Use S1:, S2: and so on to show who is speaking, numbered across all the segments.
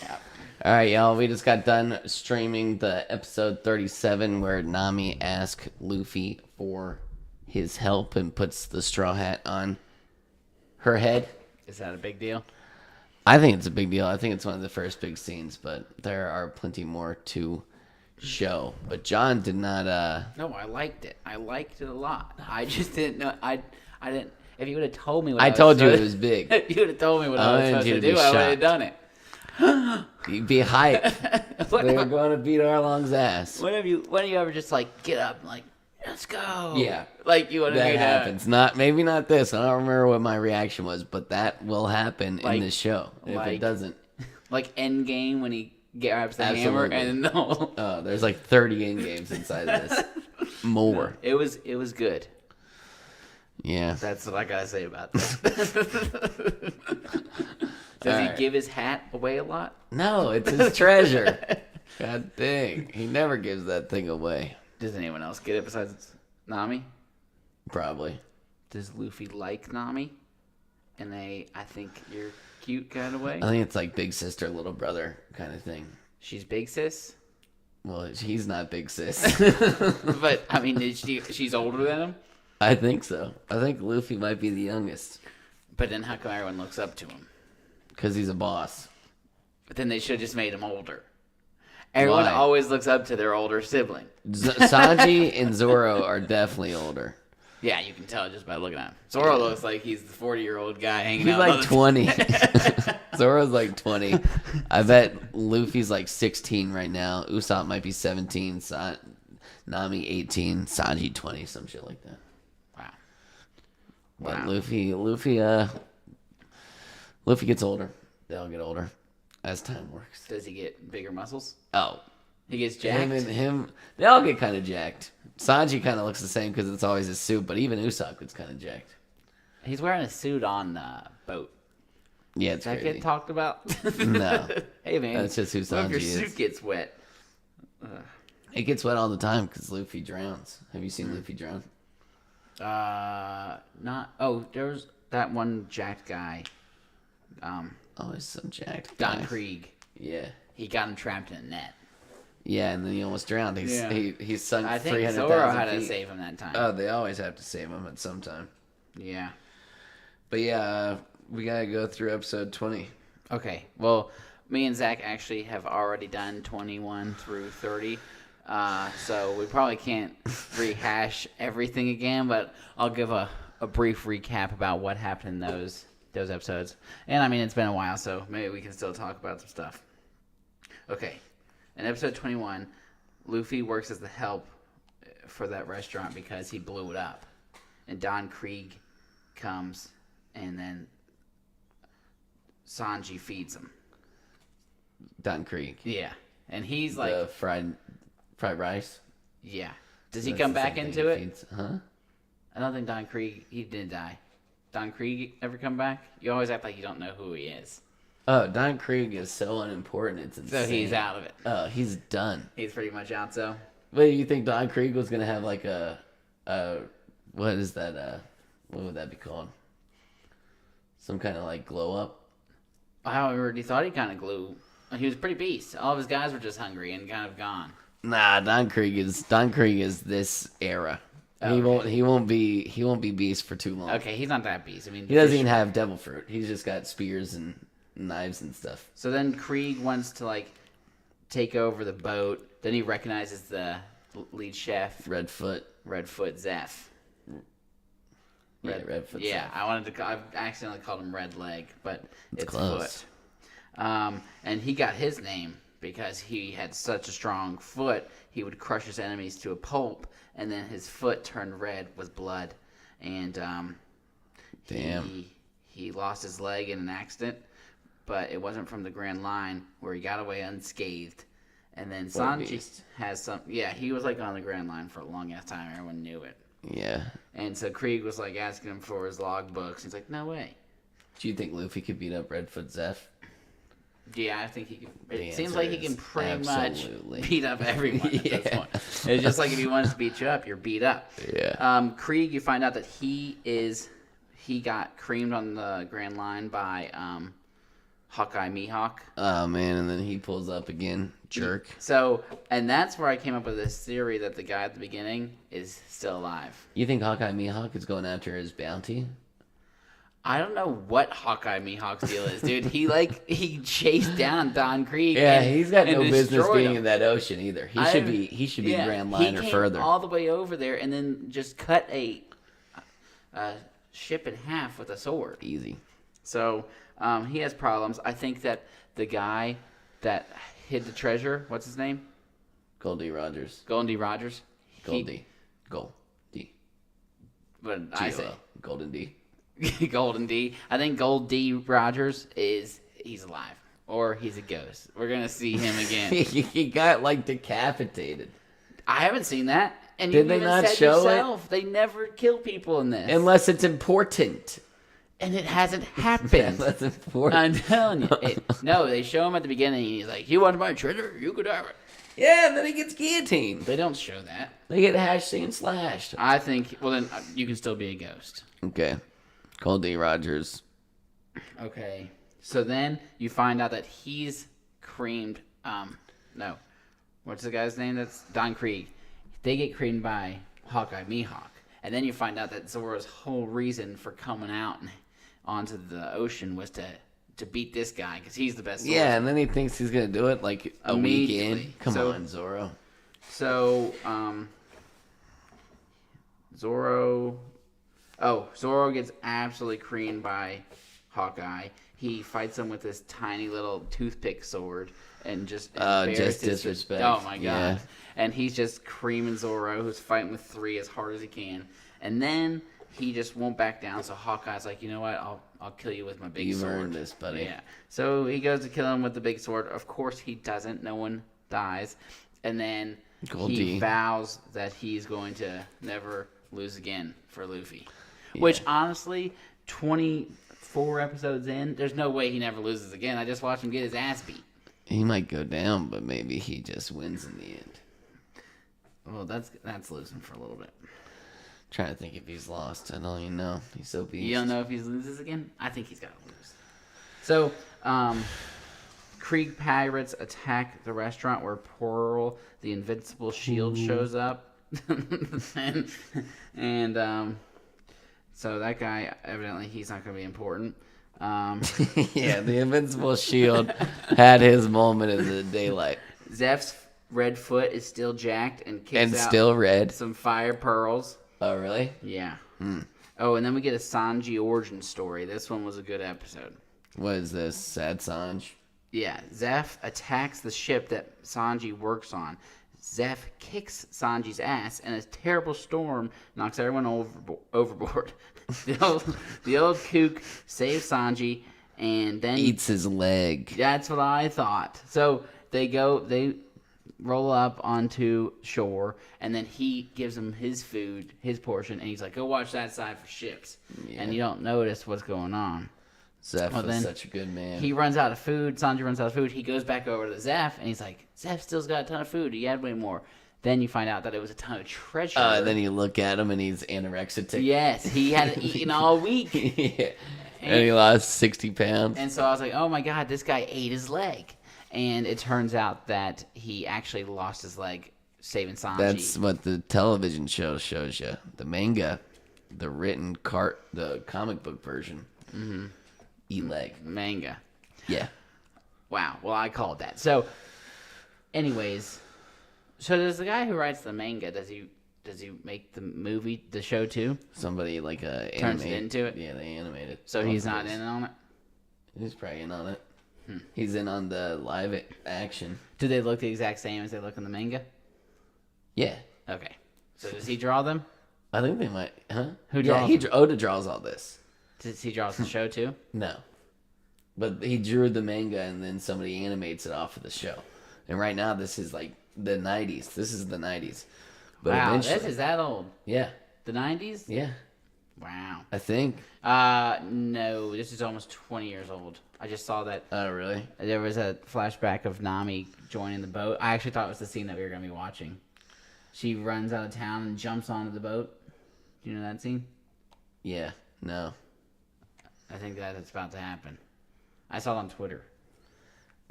S1: Yeah.
S2: All right, y'all. We just got done streaming the episode 37 where Nami asks Luffy for his help and puts the straw hat on her head.
S1: Is that a big deal?
S2: I think it's a big deal. I think it's one of the first big scenes, but there are plenty more to show. But John did not.
S1: No, I liked it. I liked it a lot. I just didn't know. I didn't. If you would have told me what
S2: I
S1: was
S2: told you
S1: supposed-
S2: it was big.
S1: If you would have told me what I was
S2: wanted
S1: supposed
S2: you
S1: to
S2: to be
S1: do, I would have
S2: shocked.
S1: done it.
S2: You'd be hyped. They're going to beat Arlong's ass.
S1: When have you ever just like get up and like let's go?
S2: Yeah.
S1: Like you want to
S2: That
S1: be
S2: happens. Maybe not this. I don't remember what my reaction was, but that will happen in this show. If it doesn't,
S1: like Endgame when he grabs the hammer and no.
S2: Oh, there's like 30 in games inside of this. More.
S1: It was good.
S2: Yeah.
S1: That's what I gotta say about that. Does he give his hat away a lot?
S2: No, it's his treasure. God dang. He never gives that thing away.
S1: Does anyone else get it besides Nami?
S2: Probably.
S1: Does Luffy like Nami? In I think you're cute kind of way?
S2: I think it's like big sister, little brother kind of thing.
S1: She's big sis?
S2: Well, he's not big sis.
S1: But, I mean, she's older than him?
S2: I think so. I think Luffy might be the youngest.
S1: But then how come everyone looks up to him?
S2: Because he's a boss.
S1: But then they should have just made him older. Everyone
S2: Why?
S1: always looks up to their older sibling.
S2: Sanji and Zoro are definitely older.
S1: Yeah, you can tell just by looking at him. Zoro looks like he's the 40-year-old guy hanging
S2: He's
S1: out.
S2: like 20. Zoro's like 20. I bet Luffy's like 16 right now. Usopp might be 17. Nami 18. Sanji 20. Some shit like that.
S1: Wow.
S2: But
S1: Wow.
S2: Luffy gets older. They all get older as time works.
S1: Does he get bigger muscles?
S2: Oh,
S1: He gets jacked?
S2: him, they all get kind of jacked. Sanji kind of looks the same because it's always his suit, but even Usopp gets kind of jacked.
S1: He's wearing a suit on the boat.
S2: Yeah, it's
S1: Does that
S2: crazy.
S1: get talked about?
S2: No.
S1: Hey, man.
S2: That's just who
S1: What if your
S2: Sanji is.
S1: suit gets wet?
S2: It gets wet all the time because Luffy drowns. Have you seen Luffy drown?
S1: Not... Oh, there's that one jacked guy.
S2: Always some jacked
S1: Don
S2: guy.
S1: Krieg.
S2: Yeah.
S1: He got him trapped in a net.
S2: Yeah, and then he almost drowned. He sunk
S1: I think
S2: 300,000
S1: Zoro had to
S2: feet.
S1: save him that time.
S2: Oh, they always have to save him at some time.
S1: Yeah.
S2: But yeah, we gotta go through episode 20.
S1: Okay. Well, me and Zach actually have already done 21 through 30. So we probably can't rehash everything again, but I'll give a brief recap about what happened in those episodes. And I mean, it's been a while, so maybe we can still talk about some stuff. Okay. In episode 21, Luffy works as the help for that restaurant because he blew it up. And Don Krieg comes, and then Sanji feeds him.
S2: Don Krieg.
S1: Yeah. And he's like...
S2: The fried rice.
S1: Yeah. Does he
S2: That's
S1: come
S2: the
S1: back
S2: same
S1: into
S2: thing
S1: it?
S2: he feeds. Huh?
S1: I don't think Don Krieg... He didn't die. Don Krieg ever come back? You always act like you don't know who he is.
S2: Oh, Don Krieg is so unimportant. It's insane.
S1: So he's out of it.
S2: Oh, he's done.
S1: He's pretty much out, so...
S2: Wait, you think Don Krieg was gonna have like a what is that? What would that be called? Some kind of like glow up?
S1: I already thought he kind of glue. He was pretty beast. All of his guys were just hungry and kind of gone.
S2: Nah, Don Krieg is this era.
S1: Okay.
S2: He won't be beast for too long.
S1: Okay, he's not that beast. I mean,
S2: He doesn't even have devil fruit. He's just got spears and knives and stuff.
S1: So then Krieg wants to like take over the boat. Then he recognizes the lead chef,
S2: Redfoot.
S1: Zeph.
S2: Redfoot.
S1: Yeah, I accidentally called him Red Leg, but it's
S2: close.
S1: Foot. And he got his name because he had such a strong foot, he would crush his enemies to a pulp, and then his foot turned red with blood. And
S2: Damn.
S1: He lost his leg in an accident, but it wasn't from the Grand Line where he got away unscathed. And then Sanji has some... Yeah, he was like on the Grand Line for a long ass time. Everyone knew it.
S2: Yeah.
S1: And so Krieg was like asking him for his logbooks. He's like, no way.
S2: Do you think Luffy could beat up Redfoot Zeph?
S1: Yeah, I think he can. It
S2: The
S1: seems
S2: answer
S1: like he can
S2: is
S1: pretty
S2: absolutely.
S1: much beat up everyone at this
S2: Yeah.
S1: point. It's just like if he wants to beat you up, you're beat up.
S2: Yeah.
S1: Krieg, you find out that he got creamed on the Grand Line by, Hawkeye Mihawk.
S2: Oh man, and then he pulls up again. Jerk.
S1: So, and that's where I came up with this theory that the guy at the beginning is still alive.
S2: You think Hawkeye Mihawk is going after his bounty?
S1: I don't know what Hawkeye Mihawk's deal is, dude. He chased down Don Krieg.
S2: Yeah,
S1: and,
S2: he's got no
S1: and
S2: business
S1: destroyed
S2: being
S1: him.
S2: in that ocean either. He should be Grand Liner
S1: he came
S2: further.
S1: all the way over there and then just cut a ship in half with a sword.
S2: Easy.
S1: So he has problems. I think that the guy that hid the treasure, what's his name?
S2: Goldie Rogers.
S1: Golden D. Rogers.
S2: Goldie.
S1: What did I say?
S2: Golden D.
S1: Golden D. I think Gold D. Rogers he's alive. Or he's a ghost. We're going to see him again.
S2: He got like decapitated.
S1: I haven't seen that. And
S2: Did
S1: you
S2: they
S1: even
S2: not
S1: said
S2: show
S1: yourself, they never kill people in this.
S2: Unless it's important.
S1: And it hasn't happened.
S2: That's important.
S1: I'm telling you. No, they show him at the beginning, and he's like, "You want my treasure? You could have it."
S2: Yeah, and then he gets guillotined.
S1: They don't show that.
S2: They get hashed and slashed.
S1: I think, well, then you can still be a ghost.
S2: Okay. Goldie Rogers.
S1: Okay. So then you find out that he's creamed. No. What's the guy's name? That's Don Krieg. They get creamed by Hawkeye Mihawk. And then you find out that Zoro's whole reason for coming out and onto the ocean was to beat this guy because he's the best swordsman.
S2: Yeah, and then he thinks he's going to do it like a week in. Come on, Zoro.
S1: So, Zoro gets absolutely creamed by Hawkeye. He fights him with this tiny little toothpick sword and just
S2: disrespect.
S1: Oh my god!
S2: Yeah.
S1: And he's just creaming Zoro, who's fighting with 3 as hard as he can. And then he just won't back down. So Hawkeye's like, you know what? I'll kill you with my big sword.
S2: You've earned this, buddy.
S1: Yeah. So he goes to kill him with the big sword. Of course he doesn't. No one dies. And then he vows that he's going to never lose again for Luffy. Yeah. Which honestly, 24 episodes in, there's no way he never loses again. I just watched him get his ass beat.
S2: He might go down, but maybe he just wins in the end.
S1: Well, that's losing for a little bit.
S2: Trying to think if he's lost. I don't even know. He's so beast.
S1: You don't know if he loses again? I think he's got to lose. So, Krieg pirates attack the restaurant where Pearl, the invincible shield, shows up. and so that guy, evidently, he's not going to be important.
S2: Yeah, the invincible shield had his moment in the daylight.
S1: Zeph's red foot is still jacked and kicks out
S2: still red.
S1: Some fire pearls.
S2: Oh, really?
S1: Yeah. Oh, and then we get a Sanji origin story. This one was a good episode.
S2: What is this? Sad Sanj?
S1: Yeah. Zeph attacks the ship that Sanji works on. Zeph kicks Sanji's ass, and a terrible storm knocks everyone overboard. the old kook saves Sanji, and then
S2: eats his leg.
S1: That's what I thought. So they roll up onto shore, and then he gives them his food, his portion, and he's like, "Go watch that side for ships." Yeah. And you don't notice what's going on.
S2: Zeph was such a good man.
S1: He runs out of food. Sanji runs out of food. He goes back over to Zeph, and he's like, "Zeph still's got a ton of food. He had way more." Then you find out that it was a ton of treasure.
S2: And then you look at him, and he's anorexic.
S1: Yes, he hadn't eaten all week.
S2: Yeah. And he lost 60 pounds.
S1: And so I was like, oh my god, this guy ate his leg. And it turns out that he actually lost his leg saving Sanji.
S2: That's what the television show shows you. The manga, the the comic book version. Mm-hmm. Eat leg.
S1: Manga.
S2: Yeah.
S1: Wow. Well, I called that. So, anyways, so does the guy who writes the manga, does he make the show too?
S2: Somebody like
S1: turns it into it?
S2: Yeah, they animate it.
S1: So he's not in on it?
S2: He's probably in on it. He's in on the live action.
S1: Do they look the exact same as they look in the manga?
S2: Yeah.
S1: Okay. So does he draw them?
S2: I think they might. Huh?
S1: Who draws them?
S2: Oda draws all this.
S1: Does he draw the show too?
S2: No. But he drew the manga and then somebody animates it off of the show. And right now this is like the 90s. This is the 90s. But
S1: wow, this is that old.
S2: Yeah.
S1: The 90s?
S2: Yeah.
S1: Wow.
S2: I think.
S1: No, this is almost 20 years old. I just saw that.
S2: Oh, really?
S1: There was a flashback of Nami joining the boat. I actually thought it was the scene that we were going to be watching. She runs out of town and jumps onto the boat. Do you know that scene?
S2: Yeah. No.
S1: I think that it's about to happen. I saw it on Twitter.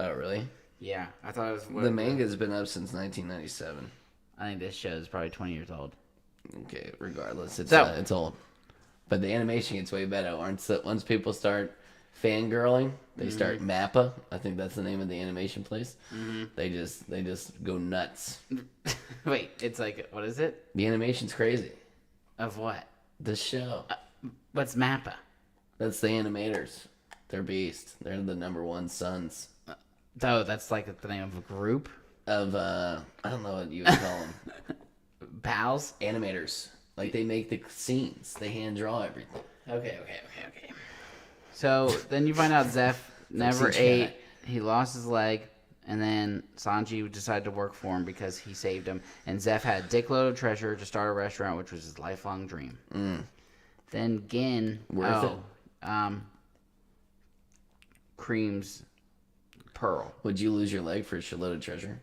S2: Oh, really?
S1: Yeah, I thought it was...
S2: The manga's been up since 1997.
S1: I think this show is probably 20 years old.
S2: Okay, regardless, it's
S1: So-
S2: it's old. But the animation gets way better. Once people start fangirling, they start Mappa. I think that's the name of the animation place. Mm-hmm. They just go nuts.
S1: Wait, it's like, what is it?
S2: The animation's crazy.
S1: Of what?
S2: The show.
S1: What's Mappa?
S2: That's the animators. They're beast. They're the #1 sons
S1: Oh, that's like the name of a group?
S2: of I don't know what you would call them.
S1: Pals?
S2: Animators. Like they make the scenes. They hand draw everything.
S1: Okay. So then you find out Zeph never
S2: CGI.
S1: ate. He lost his leg, and then Sanji decided to work for him because he saved him. And Zeph had a dickload of treasure to start a restaurant, which was his lifelong dream. Then Gin,
S2: Worth
S1: Cream's pearl.
S2: Would you lose your leg for a shitload of treasure?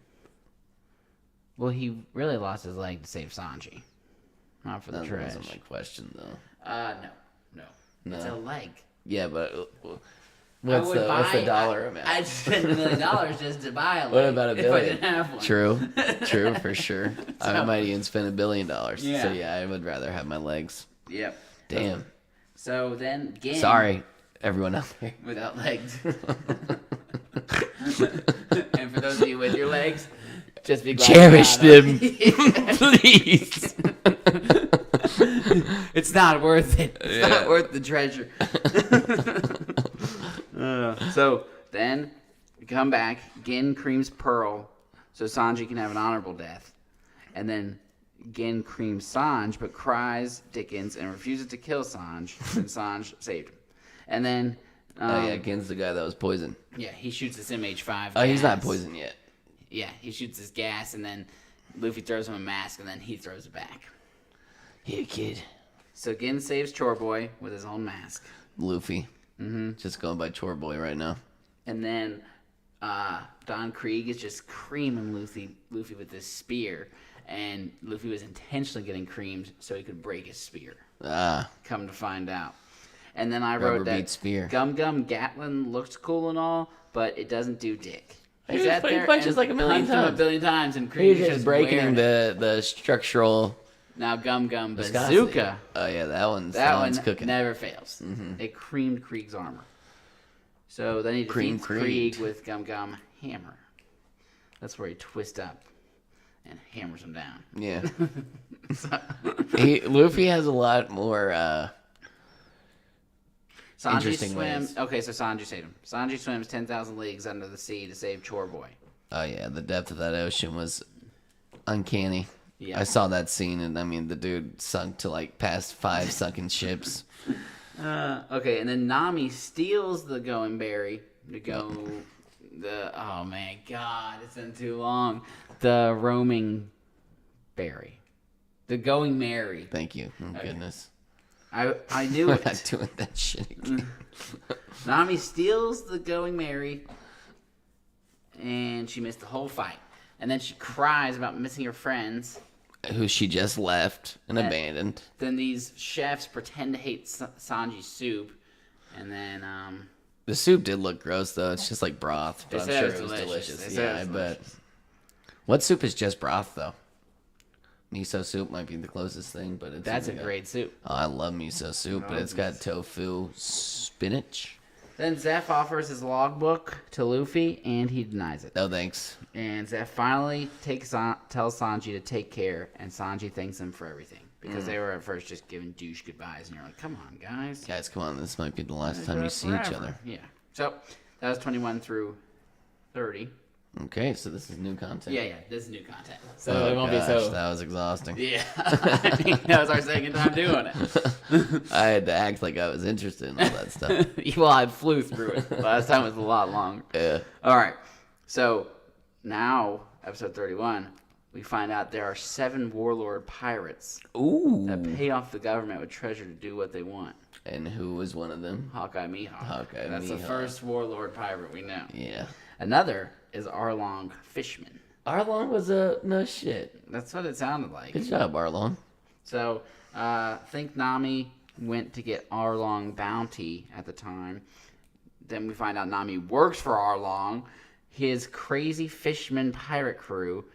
S1: Well, he really lost his leg to save Sanji, not for the
S2: That
S1: trash.
S2: wasn't my question though.
S1: No.
S2: No.
S1: It's a leg.
S2: Yeah, but
S1: What's
S2: the dollar amount?
S1: I'd spend $1 million just to buy a leg.
S2: What about $1 billion?
S1: If I didn't have one.
S2: True, for sure. I might even spend $1 billion.
S1: Yeah.
S2: So yeah, I would rather have my legs.
S1: Yep.
S2: Damn.
S1: So then, Gin.
S2: Sorry, everyone out there.
S1: Without legs. And for those of you with your legs, just be glad
S2: Cherish
S1: you got
S2: them,
S1: 'em.
S2: please.
S1: It's not worth it. It's not worth the treasure. So then, we come back. Gin creams Pearl so Sanji can have an honorable death. And then Gin creams Sanj, but cries Dickens and refuses to kill Sanj. And Sanj saved him. And then...
S2: Oh yeah, Gin's the guy that was poisoned.
S1: Yeah, he shoots his MH5
S2: Oh, he's not
S1: gas.
S2: poisoned yet.
S1: Yeah, he shoots his gas, and then Luffy throws him a mask, and then he throws it back.
S2: Here, kid.
S1: So Gin saves Chore Boy with his own mask.
S2: Luffy. Just going by Chore Boy right now.
S1: And then Don Krieg is just creaming Luffy with this spear, and Luffy was intentionally getting creamed so he could break his spear. Come to find out. And then I
S2: Rubber
S1: wrote that
S2: beats spear.
S1: Gum Gum Gatlin looks cool and all, but it doesn't do dick.
S2: He
S1: He's out
S2: punches
S1: there
S2: punches
S1: and
S2: like a million
S1: punches him
S2: times.
S1: a billion times, and Krieg
S2: He's
S1: is
S2: just
S1: wearing
S2: breaking
S1: it.
S2: the structural
S1: Now Gum Gum
S2: viscosity.
S1: Bazooka.
S2: Oh yeah, that one's
S1: That one
S2: cooking.
S1: never fails. It creamed Krieg's armor. So then he
S2: Cream
S1: defeats
S2: Krieg.
S1: Krieg with Gum Gum Hammer. That's where he twists up and hammers him down.
S2: Yeah.
S1: So,
S2: Luffy has a lot more
S1: Sanji
S2: interesting
S1: swims.
S2: ways.
S1: Okay, so Sanji saved him. Sanji swims 10,000 leagues under the sea to save Chore Boy.
S2: Oh yeah, the depth of that ocean was uncanny.
S1: Yeah.
S2: I saw that scene, and I mean, the dude sunk to like past 5 sunken ships.
S1: Okay, and then Nami steals the going berry to go. Oh man, God, it's been too long. The roaming berry, the going Mary.
S2: Thank you. Oh, goodness.
S1: I knew
S2: We're
S1: it.
S2: not doing that shit again.
S1: Nami steals the going Mary, and she missed the whole fight. And then she cries about missing her friends.
S2: Who she just left and abandoned.
S1: Then these chefs pretend to hate Sanji's soup, and then
S2: The soup did look gross, though. It's just like broth, but I'm
S1: said
S2: sure
S1: it's
S2: it was
S1: delicious.
S2: delicious.
S1: They said
S2: Yeah,
S1: it's
S2: I bet.
S1: delicious.
S2: What soup is just broth, though? Miso soup might be the closest thing, but it's
S1: that's a great soup.
S2: Oh, I love miso soup, but it's got tofu, spinach.
S1: Then Zeph offers his logbook to Luffy, and he denies it.
S2: No thanks.
S1: And Zeph finally tells Sanji to take care, and Sanji thanks him for everything. Because they were at first just giving douche goodbyes, and you're like, come on, guys.
S2: Guys, come on. This might be the last time you see each
S1: Forever.
S2: other.
S1: Yeah. So, that was 21 through 30.
S2: Okay, so this is new content.
S1: Yeah, this is new content. So
S2: Oh,
S1: it won't
S2: gosh,
S1: be so...
S2: that was exhausting.
S1: Yeah. I mean, that was our second time doing it.
S2: I had to act like I was interested in all that stuff.
S1: Well, I flew through it. Last time was a lot longer.
S2: Yeah.
S1: All right. So, now, episode 31, we find out there are 7 warlord pirates
S2: Ooh.
S1: that pay off the government with treasure to do what they want.
S2: And who was one of them?
S1: Hawkeye Mihawk.
S2: Hawkeye
S1: That's the
S2: Mihawk.
S1: first warlord pirate we know.
S2: Yeah.
S1: Another is Arlong Fishman.
S2: Arlong was a... No shit.
S1: That's what it sounded like.
S2: Good job, Arlong.
S1: So, I think Nami went to get Arlong bounty at the time. then we find out Nami works for Arlong, his crazy fisherman pirate crew.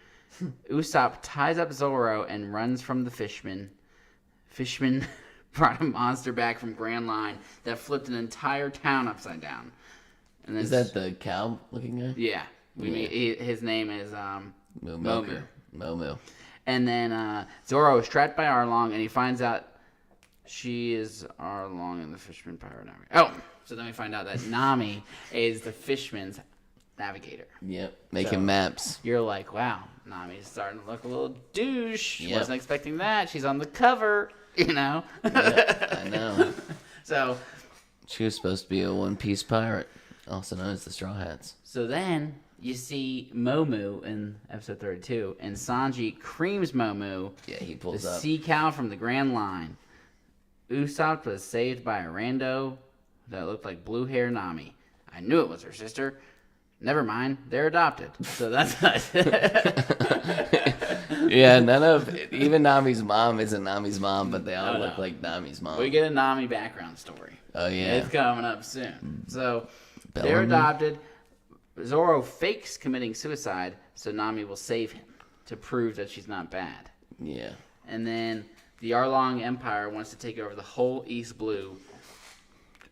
S1: Usopp ties up Zoro and runs from the fishmen. Fishmen brought a monster back from Grand Line that flipped an entire town upside down. And
S2: Is that the cow-looking guy?
S1: Yeah. His name is Momu.
S2: Momu.
S1: And then Zoro is trapped by Arlong, and he finds out she is Arlong and the fisherman pirate. Oh, so then we find out that Nami is the fisherman's navigator.
S2: Yep, making maps.
S1: You're like, wow, Nami's starting to look a little douche.
S2: Yep.
S1: Wasn't expecting that. She's on the cover, you know.
S2: Yep, I know.
S1: So
S2: she was supposed to be a one-piece pirate, also known as the Straw Hats.
S1: So then you see Momu in episode 32, and Sanji creams Momu.
S2: Yeah, he pulls
S1: the
S2: up.
S1: sea cow from the Grand Line. Usopp was saved by a rando that looked like blue hair Nami. I knew it was her sister. Never mind, they're adopted. So that's us.
S2: Yeah, even Nami's mom isn't Nami's mom, but they all look like Nami's mom.
S1: We get a Nami background story.
S2: Oh, yeah.
S1: It's coming up soon. So
S2: Bellamy?
S1: they're adopted. Zoro fakes committing suicide, so Nami will save him to prove that she's not bad.
S2: Yeah.
S1: And then the Arlong Empire wants to take over the whole East Blue.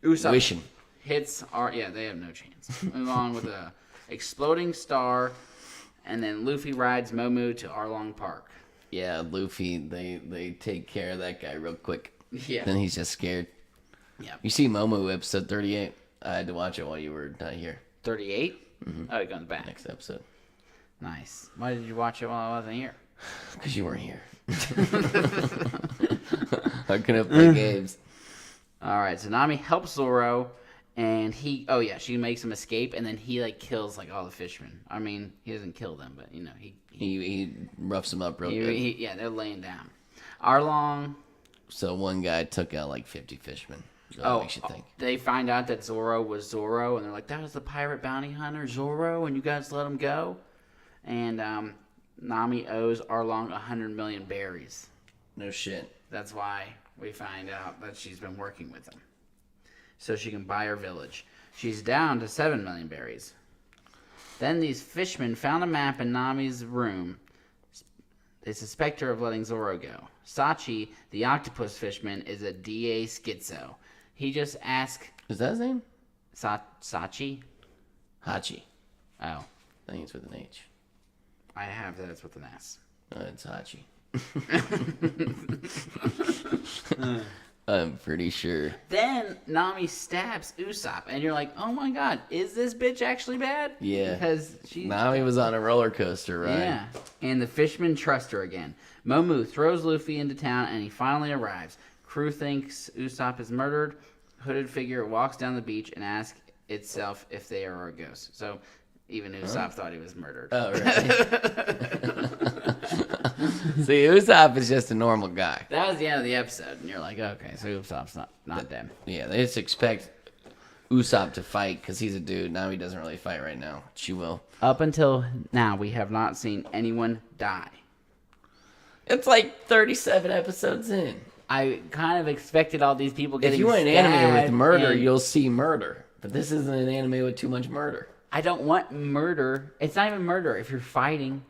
S1: Usopp
S2: Wishing.
S1: hits they have no chance. Along with a exploding star, and then Luffy rides Momu to Arlong Park.
S2: Yeah, Luffy, they take care of that guy real quick.
S1: Yeah.
S2: Then he's just scared.
S1: Yeah.
S2: You see Momu episode 38. I had to watch it while you were not here.
S1: 38? Mm-hmm. Oh, it comes back.
S2: Next episode.
S1: Nice. Why did you watch it while I wasn't here?
S2: Because you weren't here. I couldn't play games.
S1: All right, so Nami helps Zoro, and she makes him escape, and then he kills all the fishermen. I mean, he doesn't kill them, but
S2: He roughs him up real good.
S1: They're laying down. Arlong.
S2: So one guy took out 50 fishermen. That makes you think.
S1: They find out that Zoro was Zoro, and they're like, that was the pirate bounty hunter Zoro, and you guys let him go? And Nami owes Arlong 100 million berries.
S2: No shit.
S1: That's why we find out that she's been working with him. So she can buy her village. She's down to 7 million berries. Then these fishermen found a map in Nami's room. They suspect her of letting Zoro go. Sachi, the octopus fishman, is a DA schizo. He just asked...
S2: Is that his name?
S1: Sachi?
S2: Hachi.
S1: Oh.
S2: I think it's with an H.
S1: I have that it's with an S.
S2: It's Hachi. I'm pretty sure.
S1: Then Nami stabs Usopp, and you're like, oh my god, is this bitch actually bad?
S2: Yeah.
S1: Because
S2: Nami was on a roller coaster, right?
S1: Yeah. And the fishermen trust her again. Momu throws Luffy into town, and he finally arrives. Crew thinks Usopp is murdered. Hooded figure walks down the beach and asks itself if they are a ghost. So even Usopp thought he was murdered.
S2: Oh, right. See, Usopp is just a normal guy.
S1: That was the end of the episode, and you're like, okay, so Usopp's not dead.
S2: Yeah, they just expect Usopp to fight because he's a dude. Now he doesn't really fight right now. She will.
S1: Up until now, we have not seen anyone die.
S2: It's 37 episodes in.
S1: I kind of expected all these people getting
S2: If you want an anime with murder,
S1: and
S2: you'll see murder. But this isn't an anime with too much murder.
S1: I don't want murder. It's not even murder if you're fighting.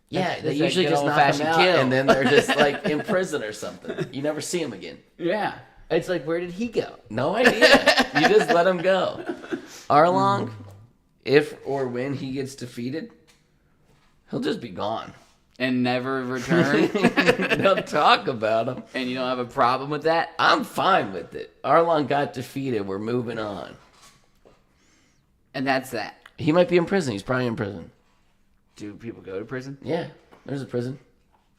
S2: Yeah, they
S1: That's
S2: usually
S1: a good
S2: just knock
S1: old-fashioned
S2: them out,
S1: kill.
S2: and then they're just in prison or something. You never see them again.
S1: Yeah. It's like, where did he go?
S2: No idea. You just let him go. Arlong, if or when he gets defeated, he'll just be gone.
S1: And never return?
S2: They'll talk about him.
S1: And you don't have a problem with that?
S2: I'm fine with it. Arlong got defeated. We're moving on.
S1: And that's that.
S2: He might be in prison. He's probably in prison.
S1: Do people go to prison?
S2: Yeah, there's a prison.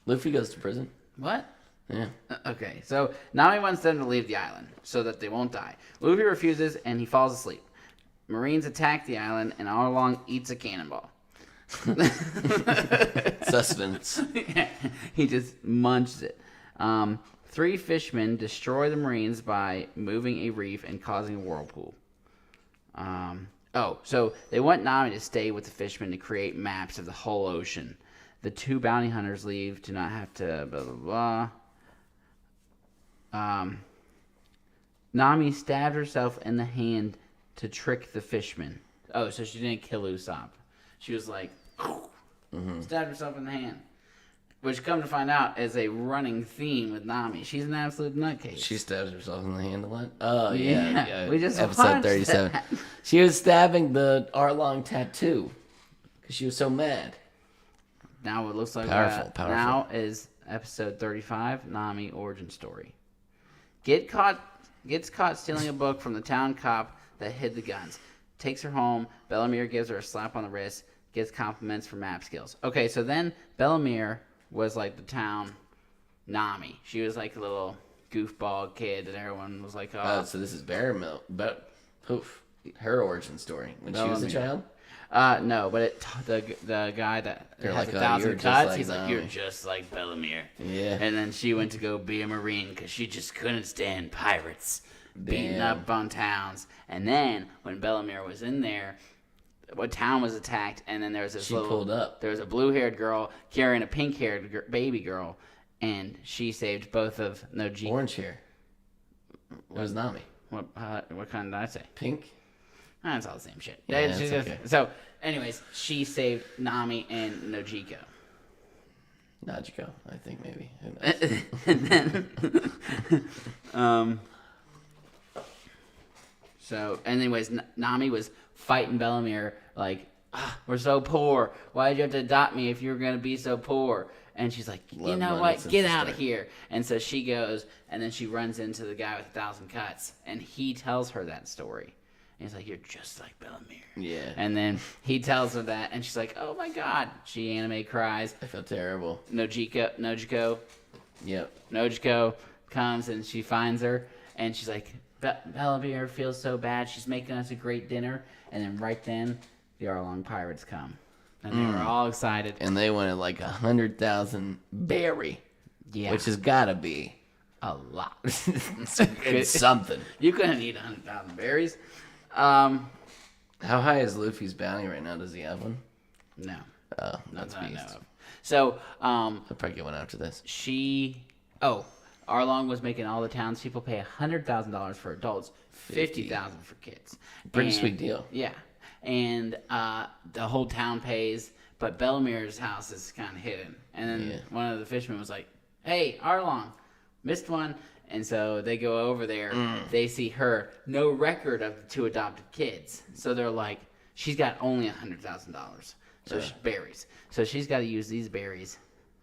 S2: Luffy goes to prison.
S1: What?
S2: Yeah.
S1: Okay, so Nami wants them to leave the island so that they won't die. Luffy refuses, and he falls asleep. Marines attack the island, and Arlong eats a cannonball.
S2: Sustenance.
S1: He just munches it. 3 fishermen destroy the Marines by moving a reef and causing a whirlpool. So they want Nami to stay with the fishermen to create maps of the whole ocean. The 2 bounty hunters leave to not have to blah, blah, blah. Nami stabbed herself in the hand to trick the fisherman. Oh, so she didn't kill Usopp. She was like, stabbed herself in the hand. Which, come to find out, is a running theme with Nami. She's an absolute nutcase.
S2: She stabs herself in the hand a lot. Oh, yeah.
S1: We just
S2: episode
S1: watched
S2: 37.
S1: that.
S2: She was stabbing the Arlong tattoo because she was so mad.
S1: Now what looks like
S2: Powerful.
S1: now is episode 35, Nami origin story. Gets caught stealing a book from the town cop that hid the guns. Takes her home. Bellemere gives her a slap on the wrist. Gets compliments for map skills. Okay, so then Bellemere was like the town Nami. She was like a little goofball kid that everyone was like,
S2: Oh, so this is Bearmilk. But her origin story when she was a child.
S1: No, but the guy that
S2: They're
S1: has
S2: like,
S1: a
S2: "Oh,
S1: thousand
S2: you're just
S1: cuts,
S2: like
S1: he's like,
S2: Nami."
S1: you're just like Bellemere.
S2: Yeah.
S1: And then she went to go be a Marine because she just couldn't stand pirates beating up on towns. And then when Bellemere was in there, what town was attacked, and then there was this
S2: pulled up.
S1: There was a blue-haired girl carrying a pink-haired baby girl, and she saved both of Nojiko.
S2: Orange hair. What was Nami?
S1: What kind did I say?
S2: Pink?
S1: It's all the same shit.
S2: Yeah, it's okay.
S1: So, anyways, she saved Nami and Nojiko.
S2: Najiko, I think maybe. Who knows?
S1: And then, so, anyways, Nami was fighting Bellemere like, we're so poor. Why did you have to adopt me if you were going to be so poor? And she's like, you
S2: Love
S1: know
S2: money
S1: what?
S2: since
S1: Get
S2: the
S1: out
S2: start.
S1: of here. And so she goes, and then she runs into the guy with 1,000 cuts, and he tells her that story. And he's like, you're just like Bellemere.
S2: Yeah.
S1: And then he tells her that, and she's like, oh my god. She anime cries.
S2: I felt terrible.
S1: Nojiko
S2: Yep.
S1: comes and she finds her, and she's like, Bellemere feels so bad. She's making us a great dinner. And then right then, the Arlong pirates come. And they were all excited.
S2: And they wanted like 100,000 berry.
S1: Yeah.
S2: Which has got to be
S1: a lot.
S2: it's something.
S1: You couldn't eat 100,000 berries.
S2: How high is Luffy's bounty right now? Does he have one?
S1: No.
S2: Oh,
S1: Not
S2: that's
S1: that I know
S2: beast.
S1: of. So,
S2: I'll probably get one after this.
S1: Arlong was making all the townspeople pay $100,000 for adults, $50,000 for kids.
S2: Pretty
S1: And-
S2: sweet deal.
S1: Yeah, and the whole town pays, but Bellemere's house is kind of hidden. And then one of the fishermen was like, "Hey, Arlong, missed one." And so they go over there. They see her, no record of the 2 adopted kids. So they're like, she's got only $100,000. So berries. So she's got to use these berries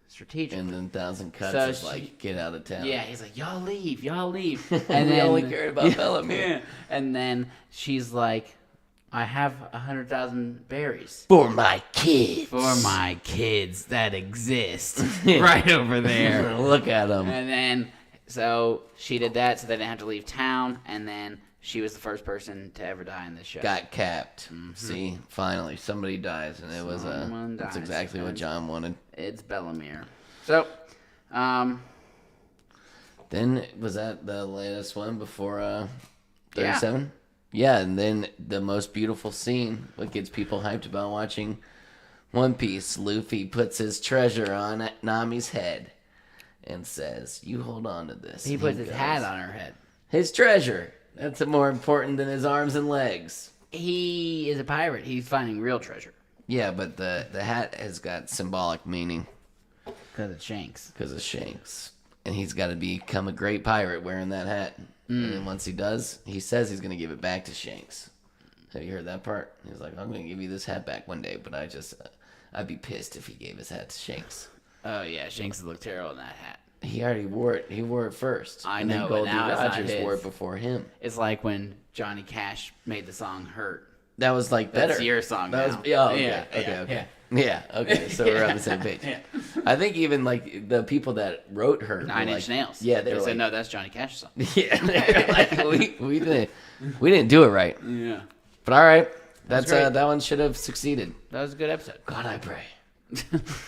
S1: strategically.
S2: And then 1,000 cuts
S1: So
S2: is like, get out of town.
S1: Yeah, he's like, y'all leave.
S2: And we only cared about Bellemere.
S1: Yeah. And then she's like, I have 100,000 berries.
S2: For my kids.
S1: For my kids that exist right over there.
S2: Look at them.
S1: And then, so she did that so they didn't have to leave town. And then she was the first person to ever die in this show.
S2: Got capped. See, finally, somebody dies. And it was
S1: Someone
S2: that's
S1: dies.
S2: exactly what John wanted.
S1: It's Bellemere. So,
S2: Then, was that the latest one before 37? Yeah, and then the most beautiful scene, what gets people hyped about watching One Piece, Luffy puts his treasure on Nami's head and says, you hold on to this.
S1: he
S2: And
S1: puts his
S2: goes,
S1: hat on her head.
S2: His treasure. That's more important than his arms and legs.
S1: He is a pirate. He's finding real treasure.
S2: Yeah, but the hat has got symbolic meaning
S1: Because of Shanks.
S2: because of Shanks. And he's got to become a great pirate wearing that hat. And then once he does, he says he's going to give it back to Shanks. Have you heard that part? He's like, I'm going to give you this hat back one day, but I'd be pissed if he gave his hat to Shanks.
S1: Oh, yeah. Shanks would look terrible in that hat.
S2: He already wore it. He wore it first.
S1: I
S2: and
S1: know,
S2: then
S1: but
S2: Goldie
S1: now it's not
S2: Rogers
S1: his.
S2: wore it before him.
S1: It's like when Johnny Cash made the song Hurt.
S2: That was like better.
S1: That's your song
S2: That
S1: now.
S2: was, oh, okay,
S1: Yeah,
S2: okay,
S1: yeah,
S2: okay. Yeah, okay, so we're on the same page.
S1: Yeah.
S2: I think even like the people that wrote her were
S1: Nine
S2: like,
S1: Inch Nails.
S2: Yeah,
S1: they
S2: were
S1: said,
S2: like,
S1: no, that's Johnny Cash's song.
S2: yeah, they're like we didn't do it right.
S1: Yeah.
S2: But all right, that's
S1: great.
S2: that one should have succeeded.
S1: That was a good episode.
S2: God, I pray.